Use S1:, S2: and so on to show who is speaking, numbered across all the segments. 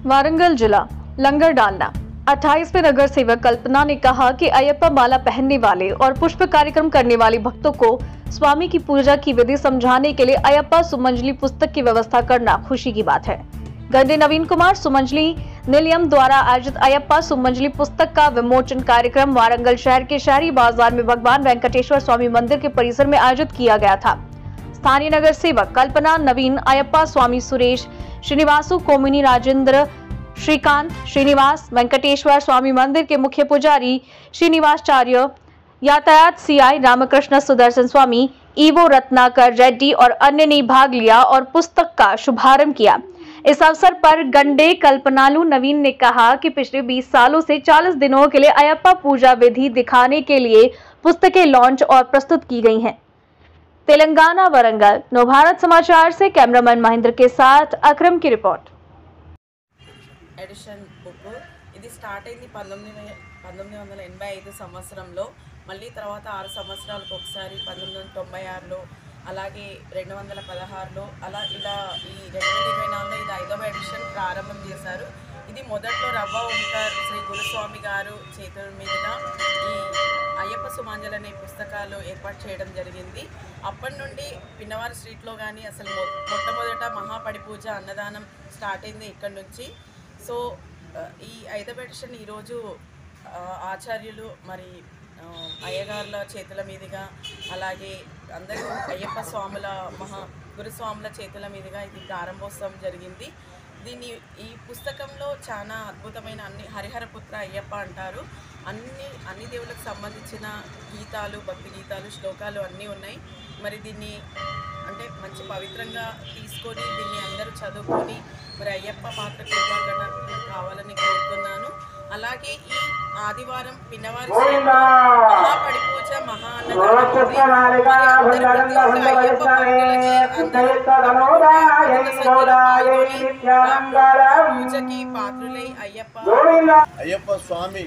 S1: वारंगल जिला लंगर डालना 28वें नगर सेवक कल्पना ने कहा कि अयप्पा माला पहनने वाले और पुष्प कार्यक्रम करने वाले भक्तों को स्वामी की पूजा की विधि समझाने के लिए अयप्पा सुमंजली पुस्तक की व्यवस्था करना खुशी की बात है। गंडे नवीन कुमार सुमंजली निलयम द्वारा आयोजित अयप्पा सुमंजली पुस्तक का विमोचन कार्यक्रम वारंगल शहर के शहरी बाजार में भगवान वेंकटेश्वर स्वामी मंदिर के परिसर में आयोजित किया गया था। स्थानीय नगर सेवक कल्पना नवीन, अयप्पा स्वामी सुरेश, श्रीनिवासु कोमिनी, राजेंद्र, श्रीकांत, श्रीनिवास, वेंकटेश्वर स्वामी मंदिर के मुख्य पुजारी श्रीनिवासाचार्य, यातायात सीआई रामकृष्ण सुदर्शन स्वामी, ईवो रत्नाकर रेड्डी और अन्य ने भाग लिया और पुस्तक का शुभारंभ किया। इस अवसर पर गंडे कल्पनालू नवीन ने कहा कि पिछले 20 सालों से 40 दिनों के लिए अयप्पा पूजा विधि दिखाने के लिए पुस्तकें लॉन्च और प्रस्तुत की गई हैं। तेलंगाना वरंगल नवभारत समाचार से कैमरामैन महेंद्र के साथ अकरम की रिपोर्ट।
S2: ఎడిషన్ బుక్ ఇది స్టార్ట్ అయింది 1985 సంవత్సరంలో, మళ్ళీ తర్వాత 6 సంవత్సరాలకు ఒకసారి 1996లో, అలాగే 216లో, అలా ఇలా ఈ 2024లో ఇది 5వ ఎడిషన్ ప్రారంభం చేశారు. ఇది మొదట్లో రవ్వ ఓంకార్ శ్రీ గురుస్వామి గారు చేతుల మీదుగా ఈ అయ్యప్ప సుమాంజలి అనే పుస్తకాలు ఏర్పాటు చేయడం జరిగింది. అప్పటి నుండి పిన్నవారి స్ట్రీట్లో కానీ అసలు మొట్టమొదట మహాపడి పూజ అన్నదానం స్టార్ట్ అయింది ఇక్కడ నుంచి. సో ఈ 5వ ఎడిషన్ ఈరోజు ఆచార్యులు మరి అయ్యగారుల చేతుల మీదుగా, అలాగే అందరూ అయ్యప్ప స్వాముల గురుస్వాముల చేతుల మీదుగా ఇది ప్రారంభోత్సవం జరిగింది. ఈ పుస్తకంలో చాలా అద్భుతమైన హరిహరపుత్ర అయ్యప్ప అంటారు, అన్ని దేవుళ్ళకు సంబంధించిన గీతాలు, భక్తి గీతాలు, శ్లోకాలు అన్నీ ఉన్నాయి. మరి దీన్ని అంటే మంచి పవిత్రంగా తీసుకొని దీన్ని అందరూ చదువుకొని మరి అయ్యప్ప పాత్ర కృపాకరణ కావాలని కోరుతున్నాను. అలాగే ఈ ఆదివారం పిన్నవారి మహాపడి పూజ మహా అన్నదానం పూజకి పాత్రులై
S3: అయ్యప్ప స్వామి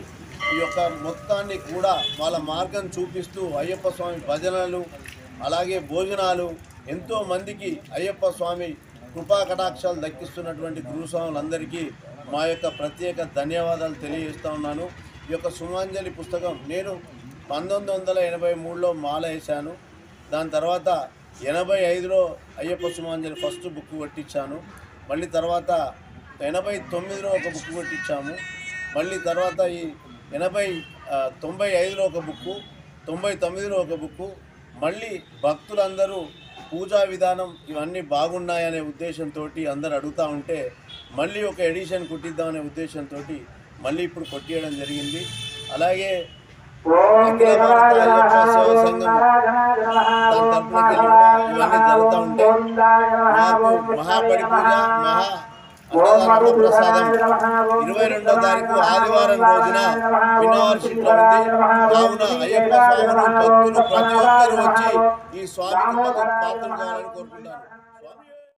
S3: యొక్క మొత్తాన్ని కూడా వాళ్ళ మార్గం చూపిస్తూ అయ్యప్ప స్వామి భజనలు, అలాగే భోజనాలు, ఎంతో మందికి అయ్యప్ప స్వామి కృపా కటాక్షాలు దక్కిస్తున్నటువంటి గురుస్వాములందరికీ మా యొక్క ప్రత్యేక ధన్యవాదాలు తెలియజేస్తూ ఉన్నాను. ఈ యొక్క సుమాంజలి పుస్తకం నేను 1983లో మాల వేశాను. దాని తర్వాత 85లో అయ్యప్ప సుమాంజలి ఫస్ట్ బుక్ కొట్టించాను. మళ్ళీ తర్వాత 89లో ఒక బుక్ కొట్టించాము. మళ్ళీ తర్వాత ఈ 95లో ఒక బుక్కు, 99లో ఒక బుక్కు. మళ్ళీ భక్తులందరూ పూజా విధానం ఇవన్నీ బాగున్నాయనే ఉద్దేశంతో అందరు అడుగుతూ ఉంటే మళ్ళీ ఒక ఎడిషన్ కుట్టిద్దామనే ఉద్దేశంతో మళ్ళీ ఇప్పుడు కొట్టియడం జరిగింది. అలాగే అఖిల భారత అయ్యప్ప సేవా సంఘం దాని తరఫున ఇవన్నీ జరుగుతూ ఉంటే మాకు మహాపడి పూజ అన్నదాన ప్రసాదం 22వ తారీఖు ఆదివారం రోజున పిన్నవారి స్ట్రీట్లో ఉంది. కావున అయ్యప్ప స్వామిని భక్తులు ప్రతి ఒక్కరూ వచ్చి ఈ స్వామి కృపకు పాత్రలు కావాలని కోరుకుంటాను.